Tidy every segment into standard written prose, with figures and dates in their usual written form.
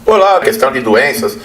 Olá, a questão de doenças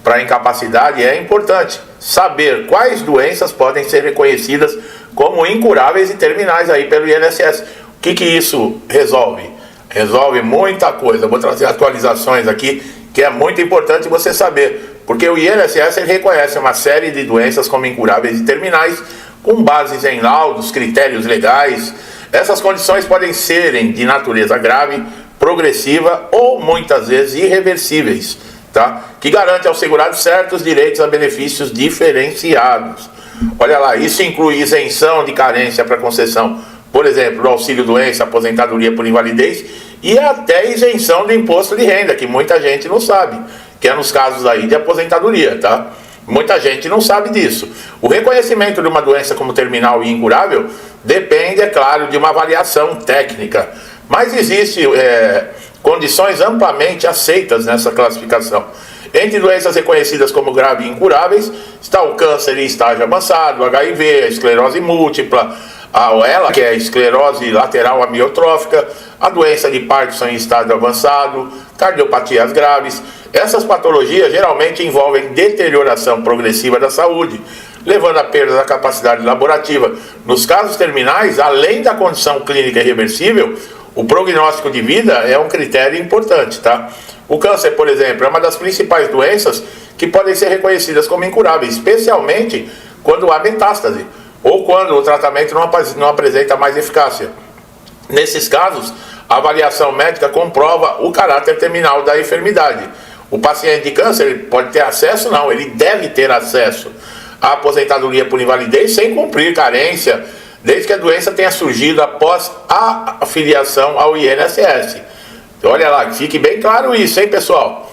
para incapacidade é importante. Saber quais doenças podem ser reconhecidas como incuráveis e terminais aí pelo INSS. O que isso resolve? Resolve muita coisa. Vou trazer atualizações aqui que é muito importante você saber. Porque o INSS ele reconhece uma série de doenças como incuráveis e terminais com bases em laudos, critérios legais. Essas condições podem serem de natureza grave, progressiva ou muitas vezes irreversíveis, tá? Que garante ao segurado certos direitos a benefícios diferenciados. Olha lá, isso inclui isenção de carência para concessão, por exemplo, do auxílio-doença, aposentadoria por invalidez e até isenção do imposto de renda, que muita gente não sabe, que é nos casos aí de aposentadoria, tá? Muita gente não sabe disso. O reconhecimento de uma doença como terminal e incurável depende, é claro, de uma avaliação técnica. Mas existem condições amplamente aceitas nessa classificação. Entre doenças reconhecidas como graves e incuráveis, está o câncer em estágio avançado, o HIV, a esclerose múltipla, a OELA, que é a esclerose lateral amiotrófica, a doença de Parkinson em estágio avançado, cardiopatias graves. Essas patologias geralmente envolvem deterioração progressiva da saúde, levando à perda da capacidade laborativa. Nos casos terminais, além da condição clínica irreversível, o prognóstico de vida é um critério importante, tá? O câncer, por exemplo, é uma das principais doenças que podem ser reconhecidas como incuráveis, especialmente quando há metástase ou quando o tratamento não apresenta mais eficácia. Nesses casos, a avaliação médica comprova o caráter terminal da enfermidade. O paciente de câncer ele pode ter acesso, não, ele deve ter acesso à aposentadoria por invalidez sem cumprir carência, desde que a doença tenha surgido após a afiliação ao INSS. Então, olha lá, fique bem claro isso, hein, pessoal?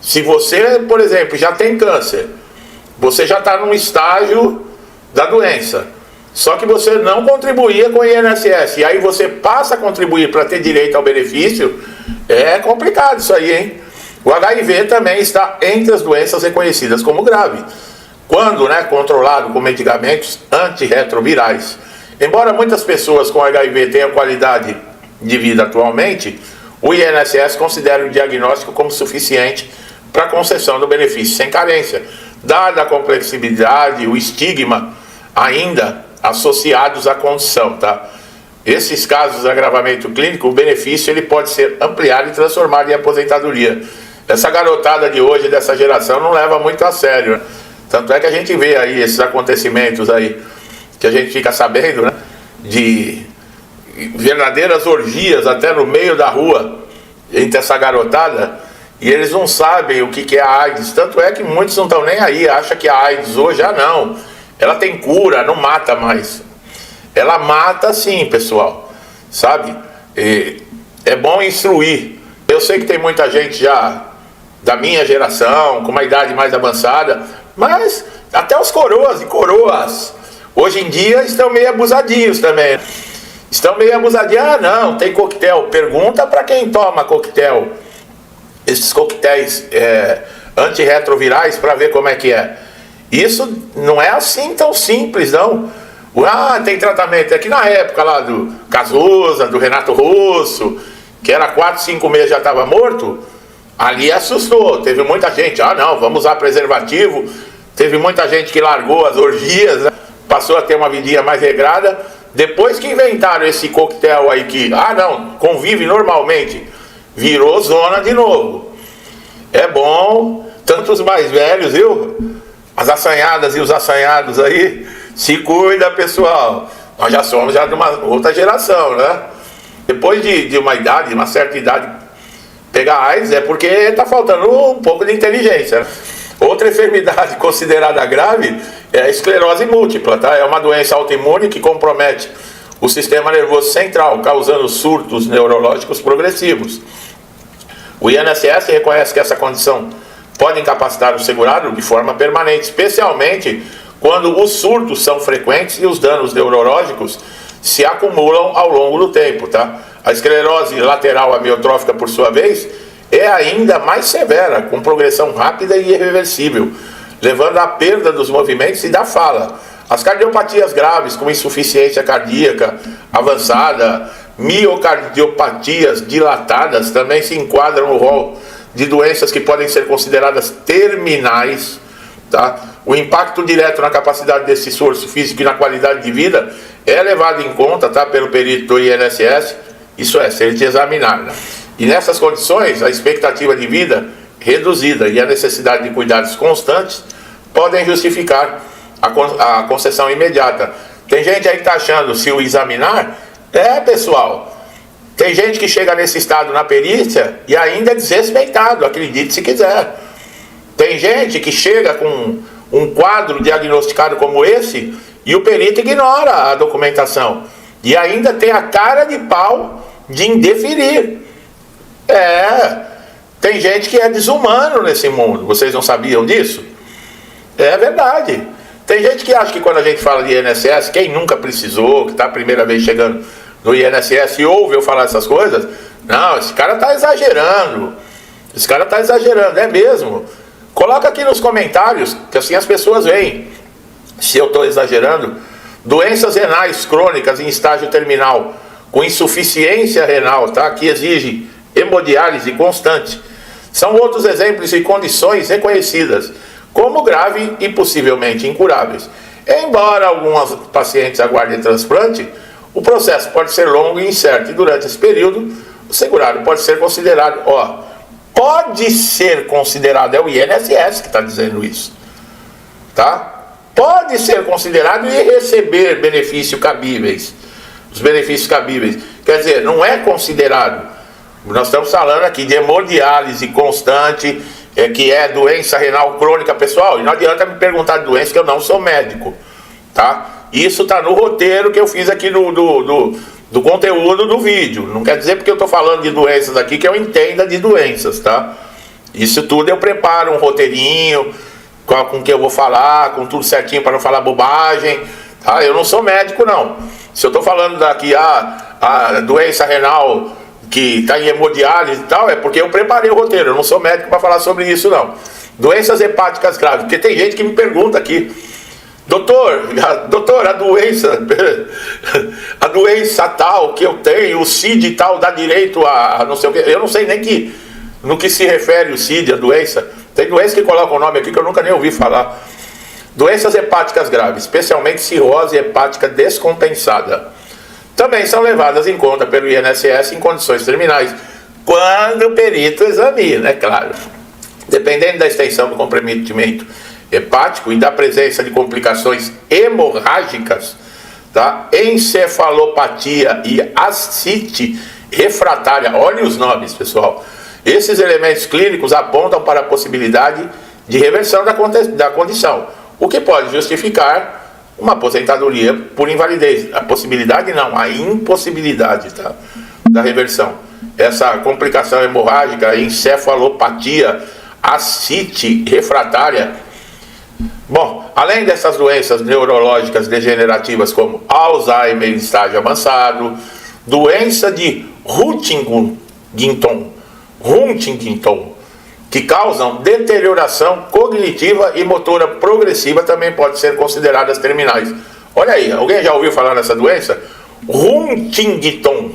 Se você, por exemplo, já tem câncer, você já está num estágio da doença, só que você não contribuía com o INSS, e aí você passa a contribuir para ter direito ao benefício, é complicado isso aí, hein? O HIV também está entre as doenças reconhecidas como grave, quando controlado com medicamentos antirretrovirais. Embora muitas pessoas com HIV tenham qualidade de vida atualmente, o INSS considera o diagnóstico como suficiente para a concessão do benefício sem carência, dada a complexidade, o estigma ainda associados à condição, tá? Esses casos de agravamento clínico, o benefício ele pode ser ampliado e transformado em aposentadoria. Essa garotada de hoje, dessa geração, não leva muito a sério, né? Tanto é que a gente vê aí esses acontecimentos aí, que a gente fica sabendo, né, de verdadeiras orgias até no meio da rua entre essa garotada, e eles não sabem o que é a AIDS. Tanto é que muitos não estão nem aí, acham que a AIDS hoje, não, ela tem cura, não mata mais. Ela mata sim, pessoal, sabe? É bom instruir. Eu sei que tem muita gente já da minha geração, com uma idade mais avançada, mas até os coroas e coroas hoje em dia estão meio abusadinhos também. Estão meio abusadinhos. Não, tem coquetel. Pergunta para quem toma coquetel. Esses coquetéis antirretrovirais para ver como é que é. Isso não é assim tão simples, não. Tem tratamento. É que na época lá do Cazuza, do Renato Russo, que era 4, 5 meses já estava morto, ali assustou. Teve muita gente, não, vamos usar preservativo. Teve muita gente que largou as orgias, né? Passou a ter uma vidinha mais regrada. Depois que inventaram esse coquetel aí que, não, convive normalmente, virou zona de novo. É bom, tanto os mais velhos, viu? As assanhadas e os assanhados aí, se cuida, pessoal. Nós já somos de uma outra geração, né? Depois de uma idade, de uma certa idade, pegar AIDS é porque está faltando um pouco de inteligência, né? Outra enfermidade considerada grave é a esclerose múltipla, tá? É uma doença autoimune que compromete o sistema nervoso central, causando surtos neurológicos progressivos. O INSS reconhece que essa condição pode incapacitar o segurado de forma permanente, especialmente quando os surtos são frequentes e os danos neurológicos se acumulam ao longo do tempo, tá? A esclerose lateral amiotrófica, por sua vez, é ainda mais severa, com progressão rápida e irreversível, levando à perda dos movimentos e da fala. As cardiopatias graves, como insuficiência cardíaca avançada, miocardiopatias dilatadas, também se enquadram no rol de doenças que podem ser consideradas terminais, tá? O impacto direto na capacidade desse esforço físico e na qualidade de vida é levado em conta, tá, pelo perito do INSS, isso é, se ele te examinar, né? E nessas condições, a expectativa de vida reduzida e a necessidade de cuidados constantes podem justificar a concessão imediata. Tem gente aí que está achando, se o examinar, pessoal, tem gente que chega nesse estado na perícia e ainda é desrespeitado, acredite se quiser. Tem gente que chega com um quadro diagnosticado como esse e o perito ignora a documentação e ainda tem a cara de pau de indeferir. Tem gente que é desumano nesse mundo, vocês não sabiam disso? É verdade. Tem gente que acha que quando a gente fala de INSS, quem nunca precisou, que está a primeira vez chegando no INSS e ouve eu falar essas coisas, não, esse cara está exagerando. Esse cara está exagerando, é mesmo. Coloca aqui nos comentários, que assim as pessoas veem se eu estou exagerando. Doenças renais crônicas em estágio terminal, com insuficiência renal, tá? Que exige hemodiálise constante. São outros exemplos e condições reconhecidas como grave e possivelmente incuráveis. Embora alguns pacientes aguardem transplante, o processo pode ser longo e incerto, e durante esse período, o segurado pode ser considerado, pode ser considerado, é o INSS que está dizendo isso, tá? Pode ser considerado e receber benefícios cabíveis, os benefícios cabíveis, quer dizer, não é considerado. Nós estamos falando aqui de hemodiálise constante, que é doença renal crônica, pessoal, e não adianta me perguntar de doença que eu não sou médico, tá? Isso está no roteiro que eu fiz aqui do conteúdo do vídeo. Não quer dizer porque eu estou falando de doenças aqui que eu entenda de doenças, tá? Isso tudo eu preparo um roteirinho com que eu vou falar, com tudo certinho para não falar bobagem, tá? Eu não sou médico, não. Se eu estou falando daqui a doença renal que está em hemodiálise e tal, é porque eu preparei o roteiro. Eu não sou médico para falar sobre isso, não. Doenças hepáticas graves, porque tem gente que me pergunta aqui, doutor, a doença tal que eu tenho, o CID tal dá direito a não sei o que, eu não sei nem no que se refere o CID, a doença. Tem doença que colocam o nome aqui que eu nunca nem ouvi falar. Doenças hepáticas graves, especialmente cirrose hepática descompensada, também são levadas em conta pelo INSS em condições terminais, quando o perito examina, é claro. Dependendo da extensão do comprometimento hepático e da presença de complicações hemorrágicas, tá? Encefalopatia e ascite refratária, olhem os nomes, pessoal. Esses elementos clínicos apontam para a possibilidade de reversão da condição, o que pode justificar uma aposentadoria por invalidez. A possibilidade não, a impossibilidade, tá? Da reversão. Essa complicação hemorrágica, encefalopatia, ascite refratária. Bom, além dessas doenças neurológicas degenerativas como Alzheimer em estágio avançado, doença de Huntington, que causam deterioração cognitiva e motora progressiva, também podem ser consideradas terminais. Olha aí, alguém já ouviu falar nessa doença? Huntington.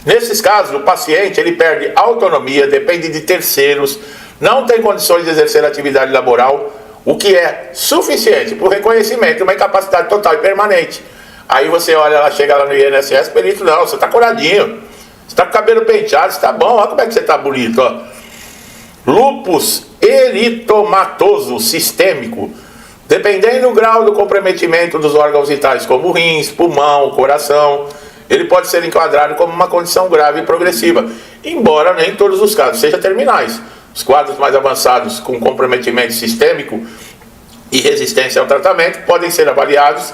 Nesses casos, o paciente ele perde autonomia, depende de terceiros, não tem condições de exercer atividade laboral, o que é suficiente para o reconhecimento de uma incapacidade total e permanente. Aí você olha, ela chega lá no INSS, perito, não, você está curadinho, você está com o cabelo penteado, você está bom, olha como é que você está bonito, ó. Lúpus eritomatoso sistêmico, dependendo do grau do comprometimento dos órgãos vitais, como rins, pulmão, coração, ele pode ser enquadrado como uma condição grave e progressiva, embora nem em todos os casos sejam terminais. Os quadros mais avançados com comprometimento sistêmico e resistência ao tratamento podem ser avaliados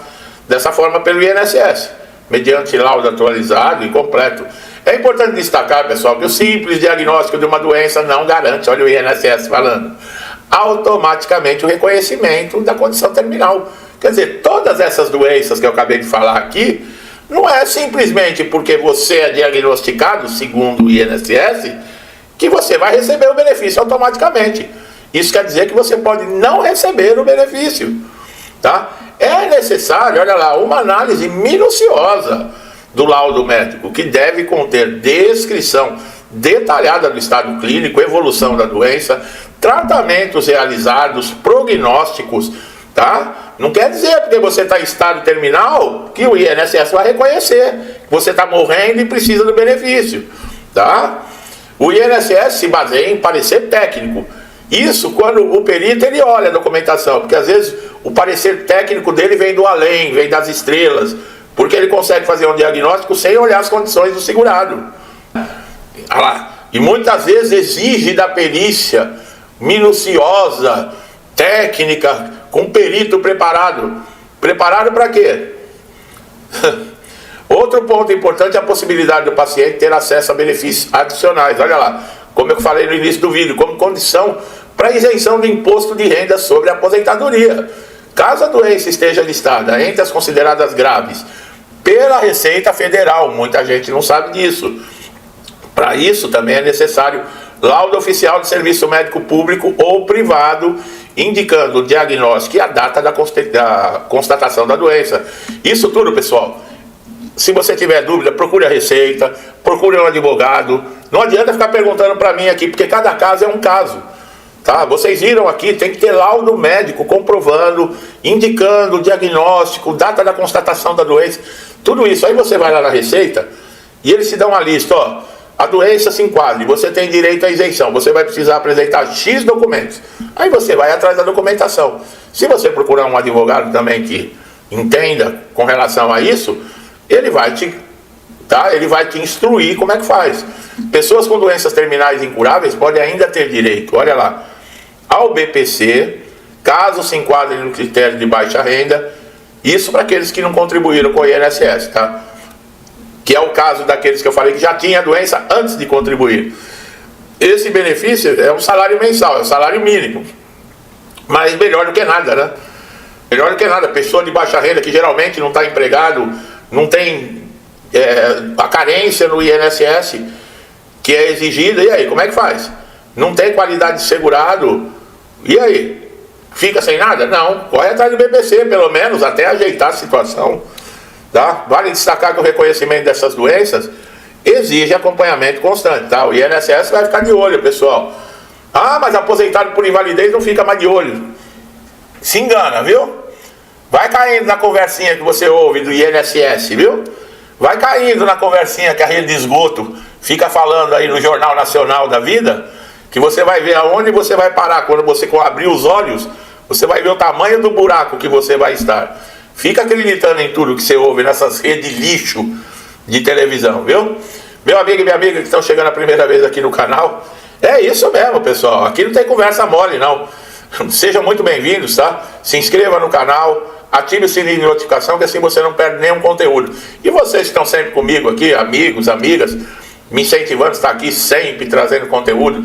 dessa forma pelo INSS, mediante laudo atualizado e completo. É importante destacar, pessoal, que o simples diagnóstico de uma doença não garante, olha o INSS falando, automaticamente o reconhecimento da condição terminal. Quer dizer, todas essas doenças que eu acabei de falar aqui, não é simplesmente porque você é diagnosticado, segundo o INSS, que você vai receber o benefício automaticamente. Isso quer dizer que você pode não receber o benefício, tá? É necessário, olha lá, uma análise minuciosa do laudo médico, que deve conter descrição detalhada do estado clínico, evolução da doença, tratamentos realizados, prognósticos, tá? Não quer dizer porque você está em estado terminal que o INSS vai reconhecer que você está morrendo e precisa do benefício, tá? O INSS se baseia em parecer técnico. Isso quando o perito ele olha a documentação, porque às vezes o parecer técnico dele vem do além, vem das estrelas, porque ele consegue fazer um diagnóstico sem olhar as condições do segurado. E muitas vezes exige da perícia minuciosa, técnica, com perito preparado. Preparado para quê? Outro ponto importante é a possibilidade do paciente ter acesso a benefícios adicionais. Olha lá, como eu falei no início do vídeo, como condição para isenção do imposto de renda sobre a aposentadoria. Caso a doença esteja listada entre as consideradas graves pela Receita Federal, muita gente não sabe disso. Para isso também é necessário laudo oficial de serviço médico público ou privado, indicando o diagnóstico e a data da constatação da doença. Isso tudo, pessoal, se você tiver dúvida, procure a Receita, procure um advogado. Não adianta ficar perguntando para mim aqui, porque cada caso é um caso. Tá? Vocês viram aqui, tem que ter laudo médico comprovando, indicando o diagnóstico, data da constatação da doença, tudo isso. Aí você vai lá na Receita e eles te dão uma lista, ó, a doença se enquadra, você tem direito à isenção, você vai precisar apresentar X documentos. Aí você vai atrás da documentação. Se você procurar um advogado também que entenda com relação a isso, ele vai te instruir como é que faz. Pessoas com doenças terminais incuráveis podem ainda ter direito, olha lá, ao BPC, caso se enquadrem no critério de baixa renda, isso para aqueles que não contribuíram com o INSS, tá? Que é o caso daqueles que eu falei que já tinha a doença antes de contribuir. Esse benefício é um salário mensal, é um salário mínimo, mas melhor do que nada, né? Melhor do que nada. Pessoa de baixa renda que geralmente não está empregado, não tem a carência no INSS que é exigida, e aí, como é que faz? Não tem qualidade de segurado, e aí? Fica sem nada? Não, corre atrás do BPC, pelo menos, até ajeitar a situação. Tá? Vale destacar que o reconhecimento dessas doenças exige acompanhamento constante, tá? O INSS vai ficar de olho, pessoal. Ah, mas aposentado por invalidez não fica mais de olho. Se engana, viu? Vai caindo na conversinha que você ouve do INSS, viu? Vai caindo na conversinha que a rede de esgoto fica falando aí no Jornal Nacional da Vida, que você vai ver aonde você vai parar. Quando você abrir os olhos, você vai ver o tamanho do buraco que você vai estar. Fica acreditando em tudo que você ouve nessas redes de lixo de televisão, viu? Meu amigo e minha amiga que estão chegando a primeira vez aqui no canal, é isso mesmo, pessoal. Aqui não tem conversa mole, não. Sejam muito bem-vindos, tá? Se inscreva no canal, ative o sininho de notificação, que assim você não perde nenhum conteúdo. E vocês que estão sempre comigo aqui, amigos, amigas, me incentivando a estar aqui sempre trazendo conteúdo.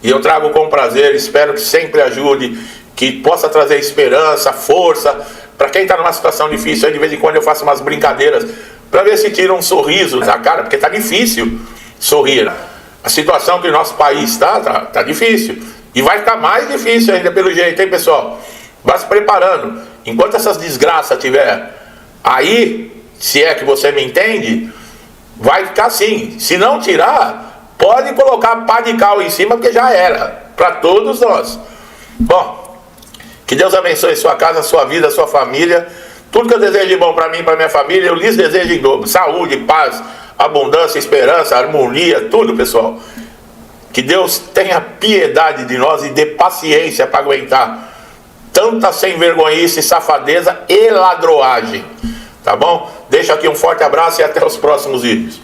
E eu trago com prazer, espero que sempre ajude, que possa trazer esperança, força. Para quem está numa situação difícil, aí de vez em quando eu faço umas brincadeiras para ver se tira um sorriso da cara, porque está difícil sorrir. A situação que o nosso país está difícil. E vai ficar mais difícil ainda pelo jeito, hein, pessoal? Vai se preparando. Enquanto essas desgraças tiver aí, se é que você me entende, vai ficar assim. Se não tirar, pode colocar pá de cal em cima, porque já era. Para todos nós. Bom, que Deus abençoe sua casa, sua vida, sua família. Tudo que eu desejo de bom para mim e para minha família, eu lhes desejo em dobro. Saúde, paz, abundância, esperança, harmonia, tudo, pessoal. Que Deus tenha piedade de nós e dê paciência para aguentar tanta sem vergonhice, safadeza e ladroagem. Tá bom? Deixo aqui um forte abraço e até os próximos vídeos.